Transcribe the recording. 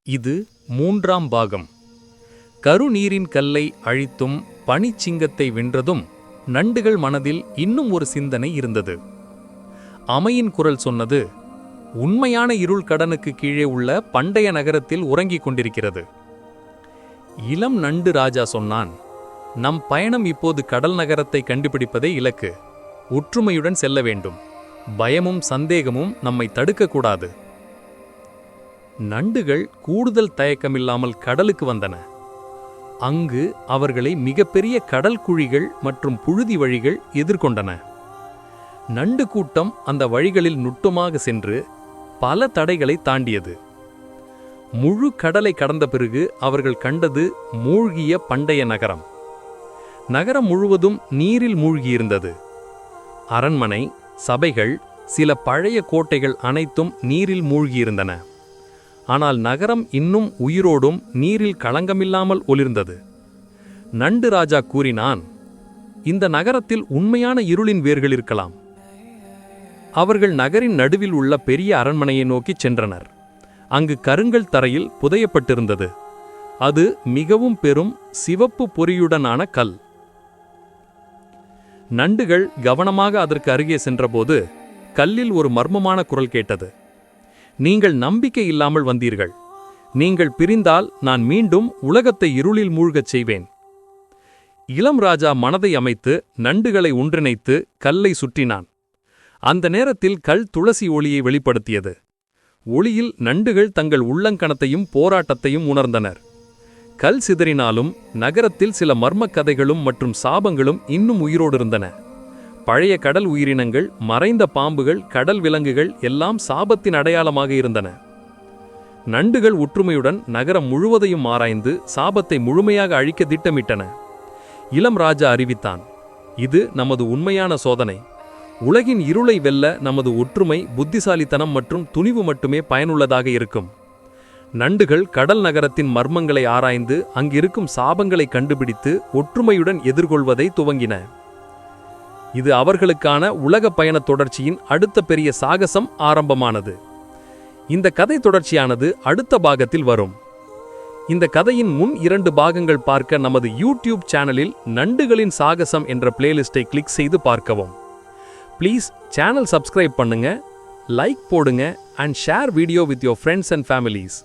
இது 3ஆம் பாகம். கருநீரின் கல்லை அழித்தும் பனிச்சிங்கத்தை வென்றதும் நண்டுகள் மனதில் இன்னும் ஒரு சிந்தனை இருந்தது. அமையின் குரல் சொன்னது, உண்மையான இருள் கடனுக்கு கீழே உள்ள பண்டைய நகரத்தில் உறங்கிக் கொண்டிருக்கிறது. இளம் நண்டு ராஜா சொன்னான், நம் பயணம் இப்போது கடல் நகரத்தை கண்டுபிடிப்பதே இலக்கு. ஒற்றுமையுடன் செல்ல வேண்டும். பயமும் சந்தேகமும் நம்மை தடுக்கக்கூடாது. நண்டுகள் கூடுதல் தயக்கமில்லாமல் கடலுக்கு வந்தன. அங்கு அவர்களை மிகப்பெரிய கடல் குழிகள் மற்றும் புழுதி வழிகள் எதிர்கொண்டன. நண்டு கூட்டம் அந்த வழிகளில் நுட்பமாக சென்று பல தடைகளை தாண்டியது. முழு கடலை கடந்த பிறகு அவர்கள் கண்டது மூழ்கிய பண்டைய நகரம். நகரம் முழுவதும் நீரில் மூழ்கியிருந்தது. அரண்மனை, சபைகள், சில பழைய கோட்டைகள் அனைத்தும் நீரில் மூழ்கியிருந்தன. ஆனால் நகரம் இன்னும் உயிரோடும் நீரில் களங்கமில்லாமல் ஒளிர்ந்தது. நண்டு ராஜா கூறினான், இந்த நகரத்தில் உண்மையான இருளின் வேர்கள் இருக்கலாம். அவர்கள் நகரின் நடுவில் உள்ள பெரிய அரண்மனையை நோக்கிச் சென்றனர். அங்கு கருங்கல் தரையில் புதையப்பட்டிருந்தது. அது மிகவும் பெரும் சிவப்பு பொறியுடனான கல். நண்டுகள் கவனமாக அதற்கு அருகே சென்றபோது கல்லில் ஒரு மர்மமான குரல் கேட்டது. நீங்கள் நம்பிக்கை இல்லாமல் வந்தீர்கள். நீங்கள் பிரிந்தால் நான் மீண்டும் உலகத்தை இருளில் மூழ்கச் செய்வேன். இளம் ராஜா மனதை அமைத்து நண்டுகளை ஒன்றிணைத்து கல்லை சுற்றினான். அந்த நேரத்தில் கல் துளசி ஒளியை வெளிப்படுத்தியது. ஒளியில் நண்டுகள் தங்கள் உள்ளங்கணத்தையும் போராட்டத்தையும் உணர்ந்தனர். கல் சிதறினாலும் நகரத்தில் சில மர்மக் கதைகளும் மற்றும் சாபங்களும் இன்னும் உயிரோடு இருந்தன. பழைய கடல் உயிரினங்கள், மறைந்த பாம்புகள், கடல் விலங்குகள் எல்லாம் சாபத்தின் அடையாளமாக இருந்தன. நண்டுகள் ஒற்றுமையுடன் நகரம் முழுவதையும் ஆராய்ந்து சாபத்தை முழுமையாக அழிக்க திட்டமிட்டன. இளம் ராஜா அறிவித்தான், இது நமது உண்மையான சோதனை. உலகின் இருளை வெல்ல நமது ஒற்றுமை, புத்திசாலித்தனம் மற்றும் துணிவு மட்டுமே பயனுள்ளதாக இருக்கும். நண்டுகள் கடல் நகரத்தின் மர்மங்களை ஆராய்ந்து அங்கிருக்கும் சாபங்களை கண்டுபிடித்து ஒற்றுமையுடன் எதிர்கொள்வதை துவங்கின. இது அவர்களுக்கான உலக பயண தொடர்ச்சியின் அடுத்த பெரிய சாகசம் ஆரம்பமானது. இந்த கதை தொடர்ச்சியானது அடுத்த பாகத்தில் வரும். இந்த கதையின் முன் 2 பாகங்கள் பார்க்க நமது யூடியூப் சேனலில் நண்டுகளின் சாகசம் என்ற பிளேலிஸ்டை கிளிக் செய்து பார்க்கவும். ப்ளீஸ் சேனல் சப்ஸ்கிரைப் பண்ணுங்க, லைக் போடுங்க and share video with your friends and families.